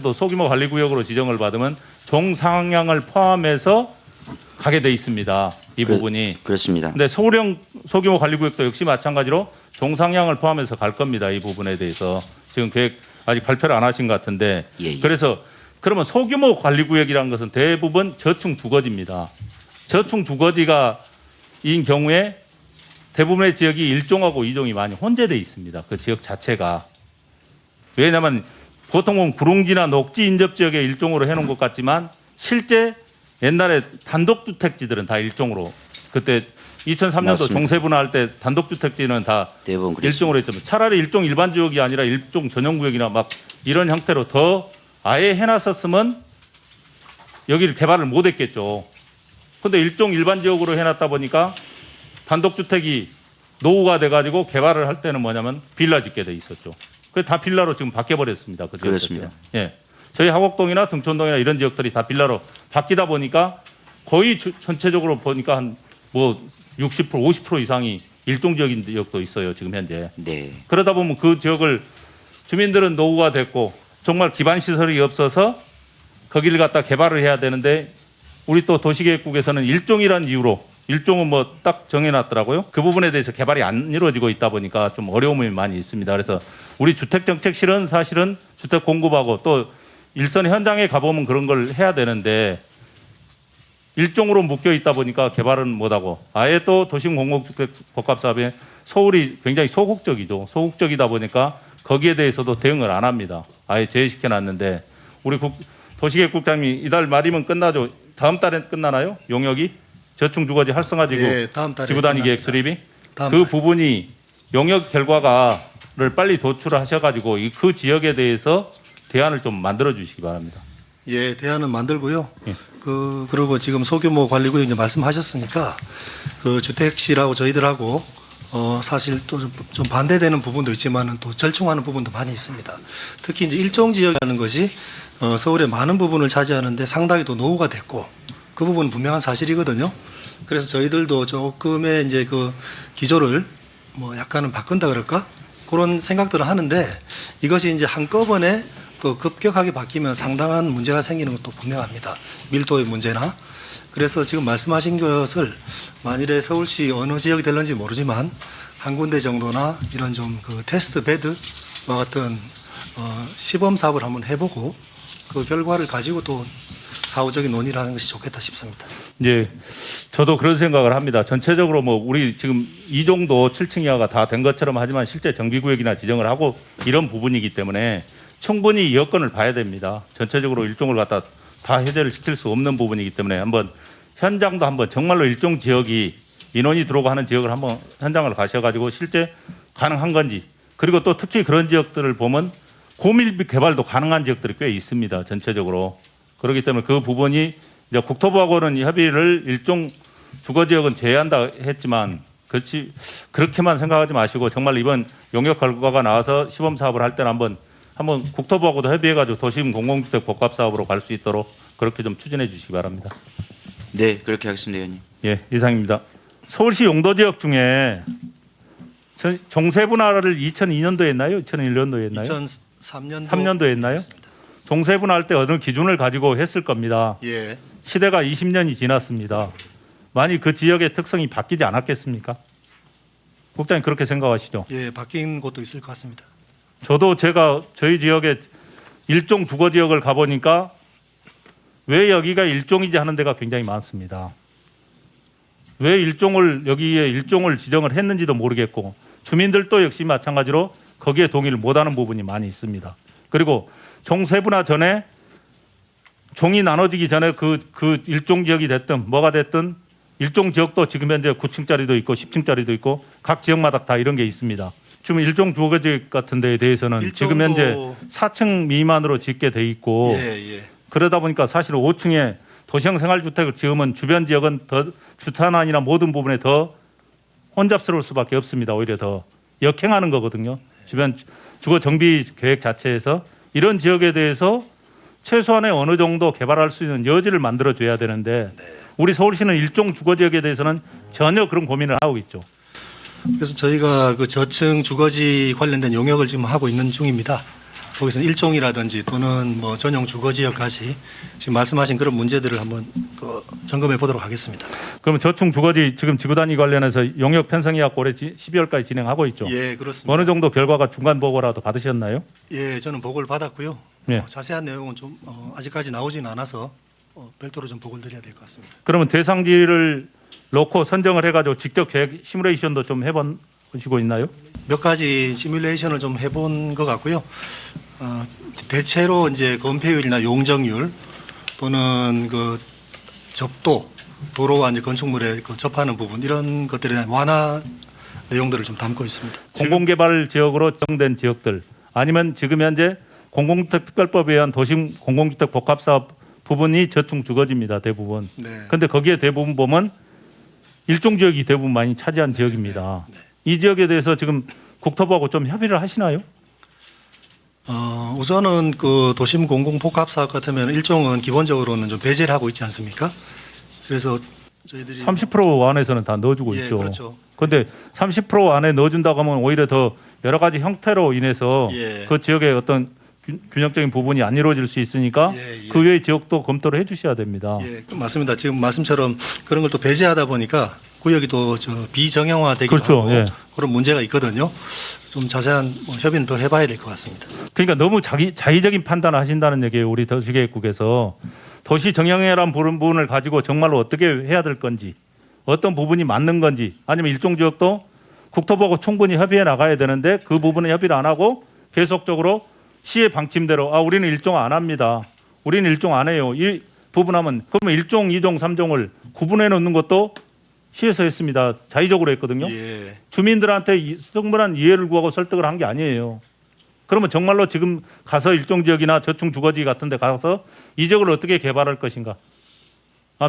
도 소규모 관리구역으로 지정을 받으면 종상향을 포함해서 가게 돼 있습니다. 이 부분이. 그렇습니다. 근데 서울형 소규모 관리구역도 역시 마찬가지로 종상향을 포함해서 갈 겁니다. 이 부분에 대해서 지금 계획 아직 발표를 안 하신 것 같은데. 예. 그래서 그러면 소규모 관리구역이라는 것은 대부분 저층 주거지입니다. 저층 주거지가 인 경우에 대부분의 지역이 1종하고 2종이 많이 혼재돼 있습니다. 그 지역 자체가. 왜냐하면 보통은 구릉지나 녹지 인접 지역에 1종으로 해놓은 것 같지만 실제 옛날에 단독주택지들은 다 1종으로 그때 2003년도 맞습니다. 종세 분화할 때 단독주택지는 다 대부분 그렇습니다. 1종으로 했지만 차라리 1종 일반 지역이 아니라 1종 전용구역이나 막 이런 형태로 더 아예 해놨었으면 여기를 개발을 못했겠죠. 그런데 1종 일반 지역으로 해놨다 보니까 단독주택이 노후가 돼가지고 개발을 할 때는 뭐냐면 빌라 짓게 돼 있었죠. 그래서 다 빌라로 지금 바뀌어버렸습니다. 그 그렇습니다. 예, 저희 하곡동이나 등촌동이나 이런 지역들이 다 빌라로 바뀌다 보니까 거의 전체적으로 보니까 한 뭐 60% 50% 이상이 일종 지역인 지역도 있어요. 지금 현재. 네. 그러다 보면 그 지역을 주민들은 노후가 됐고 정말 기반 시설이 없어서 거기를 갖다 개발을 해야 되는데 우리 또 도시계획국에서는 일종이란 이유로 일종은 뭐 딱 정해놨더라고요. 그 부분에 대해서 개발이 안 이루어지고 있다 보니까 좀 어려움이 많이 있습니다. 그래서 우리 주택정책실은 사실은 주택 공급하고 또 일선 현장에 가보면 그런 걸 해야 되는데 일종으로 묶여 있다 보니까 개발은 못하고 아예 또 도심 공공주택 복합 사업에 서울이 굉장히 소극적이죠. 소극적이다 보니까 거기에 대해서도 대응을 안 합니다. 아예 제외시켜 놨는데 우리 도시계획국장님이 이달 말이면 끝나죠. 다음 달에 끝나나요? 용역이 저층 주거지 활성화 지구 예, 다음 달에 지구 단위 계획 끝납니다. 수립이 다음 그 달에. 부분이 용역 결과가를 빨리 도출을 하셔가지고 그 지역에 대해서 대안을 좀 만들어 주시기 바랍니다. 예, 대안은 만들고요. 예. 그리고 지금 소규모 관리구역 이제 말씀하셨으니까 그 주택시라고 저희들하고 사실 또 좀 반대되는 부분도 있지만은 또 절충하는 부분도 많이 있습니다. 특히 이제 일종 지역이라는 것이 서울의 많은 부분을 차지하는데 상당히 또 노후가 됐고 그 부분은 분명한 사실이거든요. 그래서 저희들도 조금의 이제 그 기조를 뭐 약간은 바꾼다 그럴까? 그런 생각들을 하는데 이것이 이제 한꺼번에 또 급격하게 바뀌면 상당한 문제가 생기는 것도 분명합니다. 밀도의 문제나. 그래서 지금 말씀하신 것을 만일에 서울시 어느 지역이 될는지 모르지만 한 군데 정도나 이런 좀 그 테스트 베드와 같은 시범 사업을 한번 해보고 그 결과를 가지고 또 사후적인 논의를 하는 것이 좋겠다 싶습니다. 예, 저도 그런 생각을 합니다. 전체적으로 뭐 우리 지금 이 정도 7층 이하가 다 된 것처럼 하지만 실제 정비구역이나 지정을 하고 이런 부분이기 때문에 충분히 여건을 봐야 됩니다. 전체적으로 일종을 갖다 다 해제를 시킬 수 없는 부분이기 때문에 한번 현장도 한번 정말로 일종 지역이 인원이 들어오고 하는 지역을 한번 현장을 가셔가지고 실제 가능한 건지 그리고 또 특히 그런 지역들을 보면 고밀집 개발도 가능한 지역들이 꽤 있습니다. 전체적으로. 그렇기 때문에 그 부분이 이제 국토부하고는 협의를 일종 주거지역은 제외한다 했지만 그렇지 그렇게만 생각하지 마시고 정말 이번 용역 결과가 나와서 시범 사업을 할 때는 한번 국토부하고도 협의해가지고 도심 공공주택 복합 사업으로 갈 수 있도록 그렇게 좀 추진해 주시기 바랍니다. 네, 그렇게 하겠습니다, 의원님. 예, 이상입니다. 서울시 용도 지역 중에 종세 분할을 2002년도에 했나요? 2001년도에 했나요? 2003년도 3년도에 했나요? 종세 분할할 때 어느 기준을 가지고 했을 겁니다. 예. 시대가 20년이 지났습니다. 많이 그 지역의 특성이 바뀌지 않았겠습니까? 국장님 그렇게 생각하시죠? 예, 바뀐 곳도 있을 것 같습니다. 저도 제가 저희 지역에 일종 주거 지역을 가보니까 왜 여기가 일종이지 하는 데가 굉장히 많습니다. 왜 여기에 일종을 지정을 했는지도 모르겠고 주민들도 역시 마찬가지로 거기에 동의를 못하는 부분이 많이 있습니다. 그리고 종세분화 전에 종이 나눠지기 전에 그 일종 지역이 됐든 뭐가 됐든 일종 지역도 지금 현재 9층짜리도 있고 10층짜리도 있고 각 지역마다 다 이런 게 있습니다. 지금 일종 주거지역 같은 데에 대해서는 지금 현재 4층 미만으로 짓게 돼 있고 예. 그러다 보니까 사실 5층에 도시형 생활주택을 지으면 주변 지역은 더 주탄환이나 모든 부분에 더 혼잡스러울 수밖에 없습니다. 오히려 더 역행하는 거거든요. 주변 주거 정비 계획 자체에서 이런 지역에 대해서 최소한의 어느 정도 개발할 수 있는 여지를 만들어줘야 되는데 우리 서울시는 일종 주거지역에 대해서는 전혀 그런 고민을 하고 있죠. 그래서 저희가 그 저층 주거지 관련된 용역을 지금 하고 있는 중입니다. 거기서 일종이라든지 또는 뭐 전용 주거 지역까지 지금 말씀하신 그런 문제들을 한번 점검해 보도록 하겠습니다. 그러면 저축 주거지 지금 지구단위 관련해서 용역 편성 예약 올해 12월까지 진행하고 있죠. 예, 그렇습니다. 어느 정도 결과가 중간 보고라도 받으셨나요? 예, 저는 보고를 받았고요. 예. 자세한 내용은 좀 아직까지 나오지는 않아서 별도로 좀 보고를 드려야 될 것 같습니다. 그러면 대상지를 놓고 선정을 해가지고 직접 계획 시뮬레이션도 좀 해보시고 있나요? 몇 가지 시뮬레이션을 좀 해본 것 같고요. 대체로 이제 건폐율이나 용적률 또는 그 적도, 도로와 이제 건축물에 그 접하는 부분 이런 것들에 대한 완화 내용들을 좀 담고 있습니다. 공공개발 지역으로 정된 지역들 아니면 지금 현재 공공주택특별법에 의한 도심 공공주택 복합사업 부분이 저축 주거지입니다. 대부분. 네. 근데 거기에 대부분 보면 일종 지역이 대부분 많이 차지한 지역입니다. 네. 이 지역에 대해서 지금 국토부하고 좀 협의를 하시나요? 우선은 그 도심 공공 복합 사업 같으면 일종은 기본적으로는 좀 배제를 하고 있지 않습니까? 그래서 저희들이 30% 안에서는 다 넣어주고 예, 있죠. 그렇죠. 그런데 30% 안에 넣어준다고 하면 오히려 더 여러 가지 형태로 인해서 예. 그 지역의 어떤 균형적인 부분이 안 이루어질 수 있으니까 예, 예. 그 외의 지역도 검토를 해주셔야 됩니다. 예, 맞습니다. 지금 말씀처럼 그런 걸 또 배제하다 보니까 구역이 또 비정형화되기도 그렇죠. 하고 예. 그런 문제가 있거든요. 좀 자세한 협의는 더 해봐야 될 것 같습니다. 그러니까 너무 자의적인 판단을 하신다는 얘기예요. 우리 도시계획국에서 도시 정형이라는 부분을 가지고 정말로 어떻게 해야 될 건지, 어떤 부분이 맞는 건지, 아니면 일종 지역도 국토부하고 충분히 협의해 나가야 되는데 그 부분은 협의를 안 하고 계속적으로 시의 방침대로 우리는 일종 안 합니다. 우리는 일종 안 해요. 이 부분하면 그러면 1종, 2종, 3종을 구분해 놓는 것도 시에서 했습니다. 자의적으로 했거든요. 예. 주민들한테 충분한 이해를 구하고 설득을 한 게 아니에요. 그러면 정말로 지금 가서 일종 지역이나 저축 주거지 같은 데 가서 이 지역을 어떻게 개발할 것인가.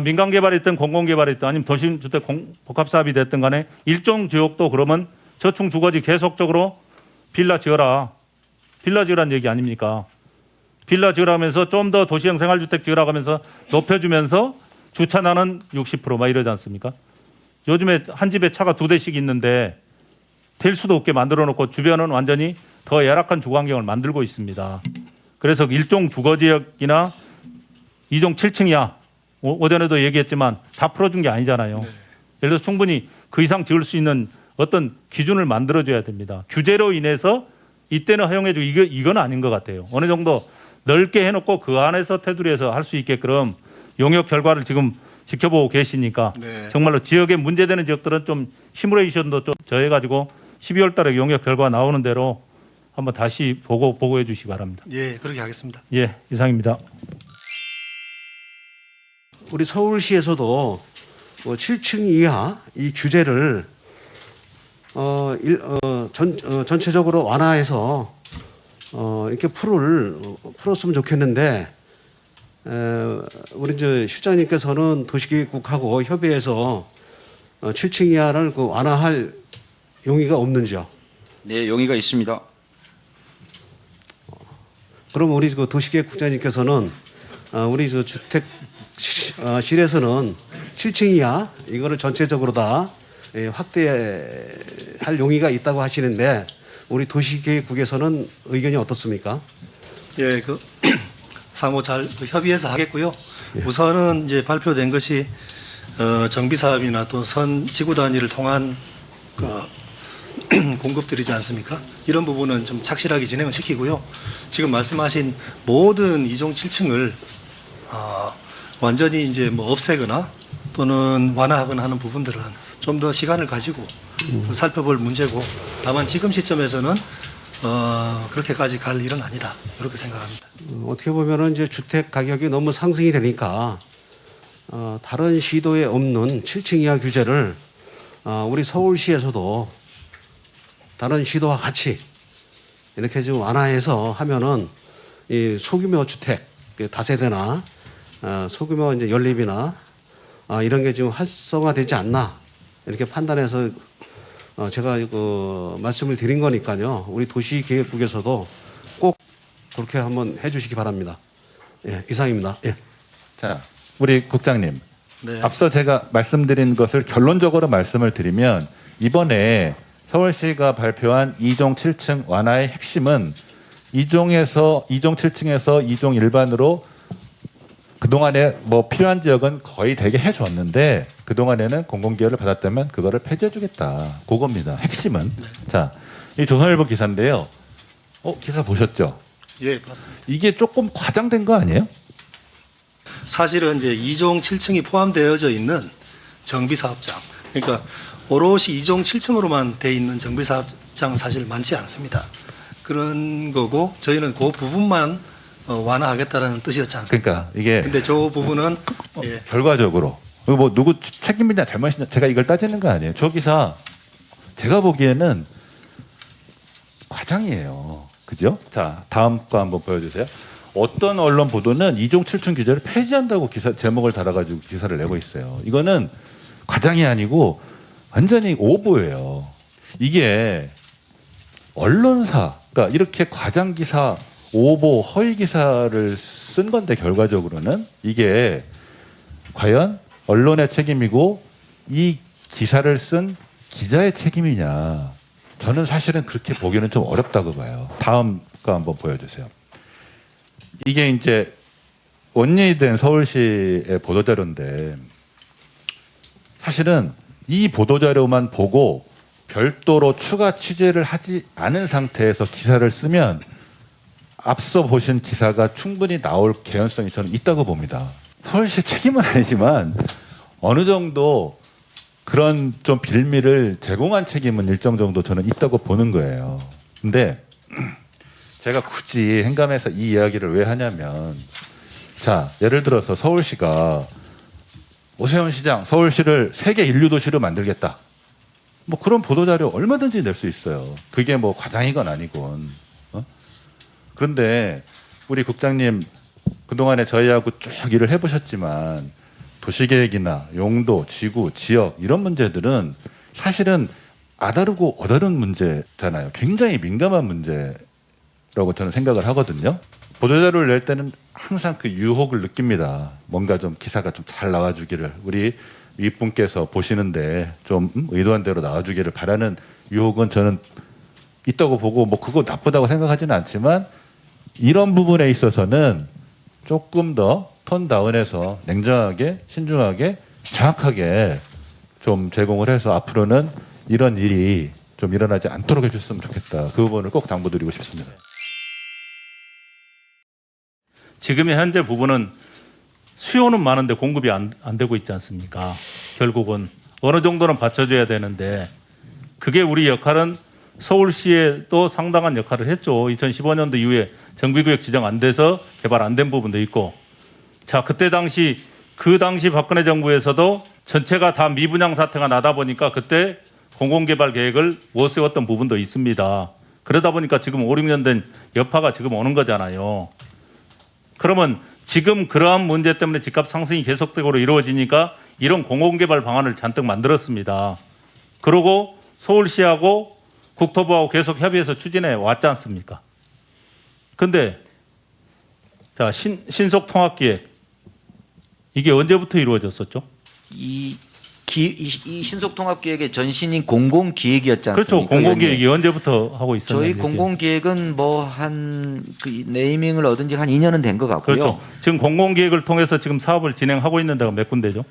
민간 개발이든 공공 개발이든 아니면 도심주택 복합 사업이 됐든 간에 일종 지역도 그러면 저축 주거지 계속적으로 빌라 지어라. 빌라 지으라는 얘기 아닙니까? 빌라 지으라면서 좀 더 도시형 생활주택 지으라고 하면서 높여주면서 주차나는 60%막 이러지 않습니까? 요즘에 한 집에 차가 2대씩 있는데 될 수도 없게 만들어 놓고 주변은 완전히 더 열악한 주거 환경을 만들고 있습니다. 그래서 일종 주거지역이나 2종 7층 이하 오전에도 얘기했지만 다 풀어준 게 아니잖아요. 네. 예를 들어서 충분히 그 이상 지을 수 있는 어떤 기준을 만들어줘야 됩니다. 규제로 인해서 이때는 허용해주고 이건 아닌 것 같아요. 어느 정도 넓게 해놓고 그 안에서 테두리에서 할 수 있게끔 용역 결과를 지금 지켜보고 계시니까 네. 정말로 지역에 문제되는 지역들은 좀 시뮬레이션도 좀 저해가지고 12월 달에 용역 결과 나오는 대로 한번 다시 보고해 주시기 바랍니다. 예, 그렇게 하겠습니다. 예, 이상입니다. 우리 서울시에서도 7층 이하 이 규제를 전체적으로 완화해서 이렇게 풀었으면 좋겠는데 우리 이제 실장님께서는 도시계획국하고 협의해서 7층 이하를 완화할 용의가 없는지요? 네, 용의가 있습니다. 그럼 우리 그 도시계획국장님께서는 우리 그 주택실에서는 7층 이하 이거를 전체적으로 다 확대할 용의가 있다고 하시는데 우리 도시계획국에서는 의견이 어떻습니까? 예, 상호 잘 협의해서 하겠고요. 우선은 이제 발표된 것이 정비 사업이나 또 선 지구 단위를 통한 공급들이지 않습니까? 이런 부분은 좀 착실하게 진행을 시키고요. 지금 말씀하신 모든 2종 7층을 완전히 이제 뭐 없애거나 또는 완화하거나 하는 부분들은 좀 더 시간을 가지고 살펴볼 문제고 다만 지금 시점에서는 그렇게까지 갈 일은 아니다 이렇게 생각합니다. 어떻게 보면은 이제 주택 가격이 너무 상승이 되니까 다른 시도에 없는 7층 이하 규제를 우리 서울시에서도 다른 시도와 같이 이렇게 좀 완화해서 하면은 이 소규모 주택 다세대나 소규모 이제 연립이나 이런 게 지금 활성화되지 않나 이렇게 판단해서 제가 그 말씀을 드린 거니까요. 우리 도시계획국에서도 꼭 그렇게 한번 해주시기 바랍니다. 예, 이상입니다. 예. 자, 우리 국장님. 네. 앞서 제가 말씀드린 것을 결론적으로 말씀을 드리면 이번에 서울시가 발표한 2종 7층 완화의 핵심은 2종에서 2종 7층에서 2종 일반으로 그동안에 뭐 필요한 지역은 거의 대개 해줬는데 그동안에는 공공기여를 받았다면 그거를 폐지해주겠다. 그겁니다. 핵심은. 자, 이 조선일보 기사인데요. 기사 보셨죠? 예, 맞습니다. 이게 조금 과장된 거 아니에요? 사실은 이제 2종 7층이 포함되어져 있는 정비사업장, 그러니까 오롯이 2종 7층으로만 돼 있는 정비사업장은 사실 많지 않습니다. 그런 거고 저희는 그 부분만 완화하겠다는 뜻이었지 않습니까? 그러니까 이게 근데 저 부분은 예, 결과적으로 이거 뭐 누구 책임이냐 잘못이냐 제가 이걸 따지는 거 아니에요. 저 기사 제가 보기에는 과장이에요. 그죠? 자, 다음 거 한번 보여주세요. 어떤 언론 보도는 2종 7층 규제를 폐지한다고 기사 제목을 달아가지고 기사를 내고 있어요. 이거는 과장이 아니고 완전히 오보예요. 이게 언론사, 그러니까 이렇게 과장 기사, 오보, 허위 기사를 쓴 건데 결과적으로는 이게 과연 언론의 책임이고 이 기사를 쓴 기자의 책임이냐? 저는 사실은 그렇게 보기는 좀 어렵다고 봐요. 다음 거 한번 보여주세요. 이게 이제 원리된 서울시의 보도자료인데 사실은 이 보도자료만 보고 별도로 추가 취재를 하지 않은 상태에서 기사를 쓰면 앞서 보신 기사가 충분히 나올 개연성이 저는 있다고 봅니다. 서울시 책임은 아니지만 어느 정도 그런 좀 빌미를 제공한 책임은 일정 정도 저는 있다고 보는 거예요. 근데 제가 굳이 행감해서 이 이야기를 왜 하냐면 자, 예를 들어서 서울시가 오세훈 시장 서울시를 세계 인류 도시로 만들겠다. 뭐 그런 보도자료 얼마든지 낼 수 있어요. 그게 뭐 과장이건 아니건. 그런데 우리 국장님 그동안에 저희하고 쭉 일을 해보셨지만 도시계획이나 용도, 지구, 지역 이런 문제들은 사실은 아다르고 어다른 문제잖아요. 굉장히 민감한 문제라고 저는 생각을 하거든요. 보도자료를 낼 때는 항상 그 유혹을 느낍니다. 뭔가 좀 기사가 좀 잘 나와주기를 우리 윗분께서 보시는데 좀 의도한 대로 나와주기를 바라는 유혹은 저는 있다고 보고 뭐 그거 나쁘다고 생각하지는 않지만 이런 부분에 있어서는 조금 더 톤 다운해서 냉정하게 신중하게 정확하게 좀 제공을 해서 앞으로는 이런 일이 좀 일어나지 않도록 해줬으면 좋겠다. 그 부분을 꼭 당부드리고 싶습니다. 지금의 현재 부분은 수요는 많은데 공급이 안 되고 있지 않습니까? 결국은 어느 정도는 받쳐줘야 되는데 그게 우리 역할은 서울시에도 상당한 역할을 했죠. 2015년도 이후에 정비구역 지정 안 돼서 개발 안 된 부분도 있고 자 그때 당시 그 당시 박근혜 정부에서도 전체가 다 미분양 사태가 나다 보니까 그때 공공개발 계획을 못 세웠던 부분도 있습니다. 그러다 보니까 지금 5, 6년 된 여파가 지금 오는 거잖아요. 그러면 지금 그러한 문제 때문에 집값 상승이 계속적으로 이루어지니까 이런 공공개발 방안을 잔뜩 만들었습니다. 그리고 서울시하고 국토부하고 계속 협의해서 추진해 왔지 않습니까? 근데 자 신속통합기획 이게 언제부터 이루어졌었죠? 이 신속통합계획의 전신인 공공기획이었지 않습니까? 그렇죠. 공공기획이 언제부터 하고 있었는지. 저희 공공기획은 뭐 한 그 네이밍을 얻은 지 한 2년은 된 것 같고요. 그렇죠. 지금 공공기획을 통해서 지금 사업을 진행하고 있는 데가 몇 군데죠?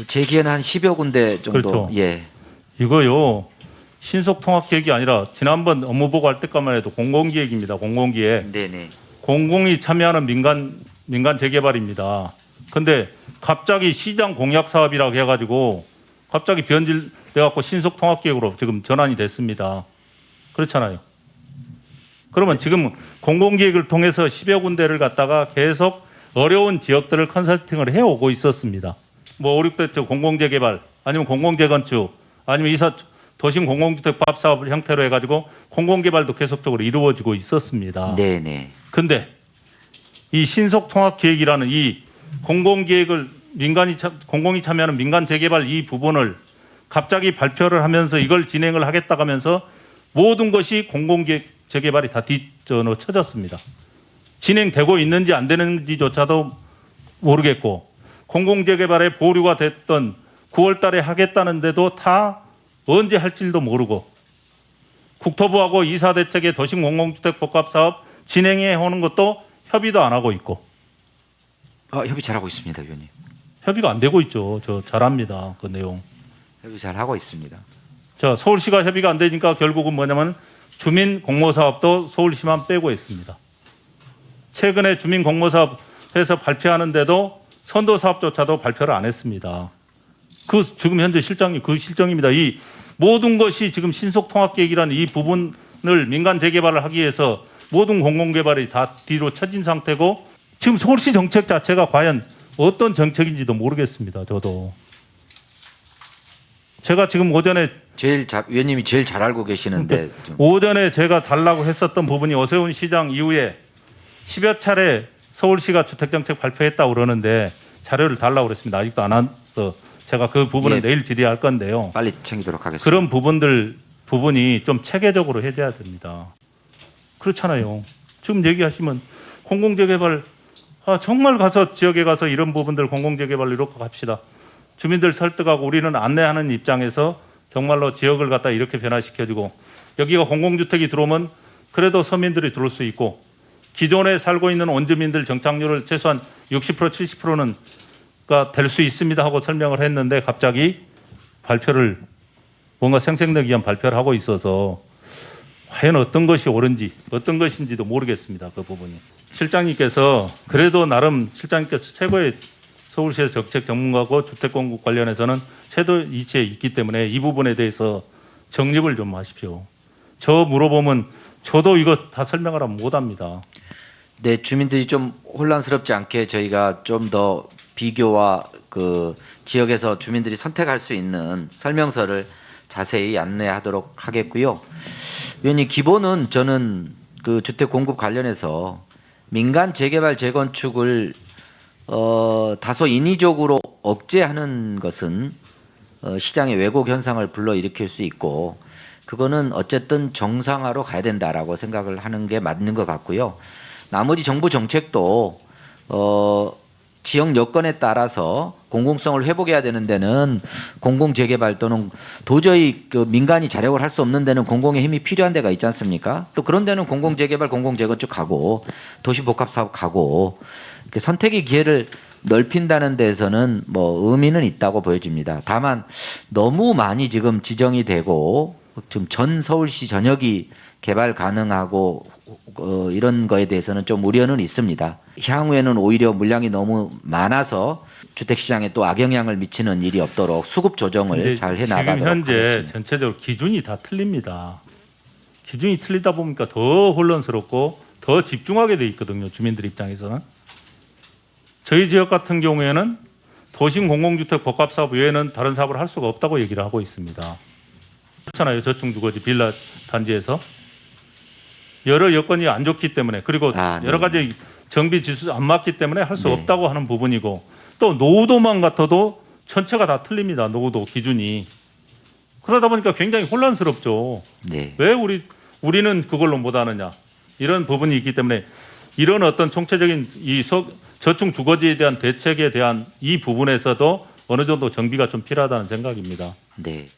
제 기에는 한 10여 군데 정도. 그렇죠. 예. 이거요. 신속통합기획이 아니라 지난번 업무보고 할 때까만 해도 공공기획입니다. 공공기획. 네네. 공공이 참여하는 민간 재개발입니다. 근데 갑자기 시장 공약 사업이라고 해가지고 갑자기 변질돼갖고 신속통합기획으로 지금 전환이 됐습니다. 그렇잖아요. 그러면 지금 공공기획을 통해서 10여 군데를 갖다가 계속 어려운 지역들을 컨설팅을 해오고 있었습니다. 뭐 5, 6대 공공재개발 아니면 공공재건축 아니면 도심 공공주택 밥 사업 형태로 해가지고 공공개발도 계속적으로 이루어지고 있었습니다. 네네. 근데 이 신속통합기획이라는 이 공공기획을 공공이 참여하는 민간 재개발 이 부분을 갑자기 발표를 하면서 이걸 진행을 하겠다고 하면서 모든 것이 공공기획 재개발이 다 뒷전으로 쳐졌습니다. 진행되고 있는지 안 되는지조차도 모르겠고 공공재개발에 보류가 됐던 9월 달에 하겠다는데도 다 언제 할지도 모르고 국토부하고 이사대책의 도심공공주택 복합사업 진행해 오는 것도 협의도 안 하고 있고 협의 잘하고 있습니다, 위원님. 협의가 안 되고 있죠. 저 잘합니다. 그 내용. 협의 잘하고 있습니다. 자, 서울시가 협의가 안 되니까 결국은 뭐냐면 주민 공모 사업도 서울시만 빼고 있습니다. 최근에 주민 공모 사업에서 발표하는데도 선도 사업조차도 발표를 안 했습니다. 그 지금 현재 실정이 그 실정입니다. 이 모든 것이 지금 신속통합계획이라는 이 부분을 민간 재개발을 하기 위해서 모든 공공개발이 다 뒤로 처진 상태고 지금 서울시 정책 자체가 과연 어떤 정책인지도 모르겠습니다. 저도. 제가 지금 오전에 위원님이 제일 잘 알고 계시는데 좀. 오전에 제가 달라고 했었던 부분이 오세훈 시장 이후에 10여 차례 서울시가 주택정책 발표했다고 그러는데 자료를 달라고 그랬습니다. 아직도 안 왔어. 제가 그 부분은 예. 내일 질의할 건데요. 빨리 챙기도록 하겠습니다. 그런 부분이 좀 체계적으로 해줘야 됩니다. 그렇잖아요. 지금 얘기하시면 공공재개발 정말 가서 지역에 가서 이런 부분들 공공재개발 이렇게 갑시다. 주민들 설득하고 우리는 안내하는 입장에서 정말로 지역을 갖다 이렇게 변화시켜주고 여기가 공공주택이 들어오면 그래도 서민들이 들어올 수 있고 기존에 살고 있는 원주민들 정착률을 최소한 60% 70%는 될 수 있습니다 하고 설명을 했는데 갑자기 발표를 뭔가 생색내기 위한 발표를 하고 있어서 과연 어떤 것이 옳은지 어떤 것인지도 모르겠습니다. 그 부분이. 실장님께서 그래도 나름 실장님께서 최고의 서울시의 정책 전문가고 주택공급 관련해서는 최도 이치에 있기 때문에 이 부분에 대해서 정립을 좀 하십시오. 저 물어보면 저도 이거 다 설명을 하면 못합니다. 네, 주민들이 좀 혼란스럽지 않게 저희가 좀 더 비교와 그 지역에서 주민들이 선택할 수 있는 설명서를 자세히 안내하도록 하겠고요. 위원님, 기본은 저는 그 주택 공급 관련해서 민간 재개발 재건축을 다소 인위적으로 억제하는 것은 시장의 왜곡 현상을 불러일으킬 수 있고 그거는 어쨌든 정상화로 가야 된다라고 생각을 하는 게 맞는 것 같고요. 나머지 정부 정책도 지역 여건에 따라서 공공성을 회복해야 되는 데는 공공 재개발 또는 도저히 그 민간이 자력을 할 수 없는 데는 공공의 힘이 필요한 데가 있지 않습니까? 또 그런 데는 공공 재개발, 공공 재건축 가고 도시 복합 사업 가고 선택의 기회를 넓힌다는 데에서는 뭐 의미는 있다고 보여집니다. 다만 너무 많이 지금 지정이 되고 지금 전 서울시 전역이 개발 가능하고 이런 거에 대해서는 좀 우려는 있습니다. 향후에는 오히려 물량이 너무 많아서 주택시장에 또 악영향을 미치는 일이 없도록 수급 조정을 잘 해나가도록 지금 현재 하겠습니다. 전체적으로 기준이 다 틀립니다. 기준이 틀리다 보니까 더 혼란스럽고 더 집중하게 돼 있거든요. 주민들 입장에서는. 저희 지역 같은 경우에는 도심 공공주택 복합사업 외에는 다른 사업을 할 수가 없다고 얘기를 하고 있습니다. 그렇잖아요. 저층주거지 빌라 단지에서. 여러 여건이 안 좋기 때문에 그리고 네. 여러 가지 정비 지수 안 맞기 때문에 할 수 네. 없다고 하는 부분이고 또 노후도만 같아도 전체가 다 틀립니다. 노후도 기준이. 그러다 보니까 굉장히 혼란스럽죠. 네. 왜 우리는 그걸로 못 하느냐. 이런 부분이 있기 때문에 이런 어떤 총체적인 이 저층 주거지에 대한 대책에 대한 이 부분에서도 어느 정도 정비가 좀 필요하다는 생각입니다. 네.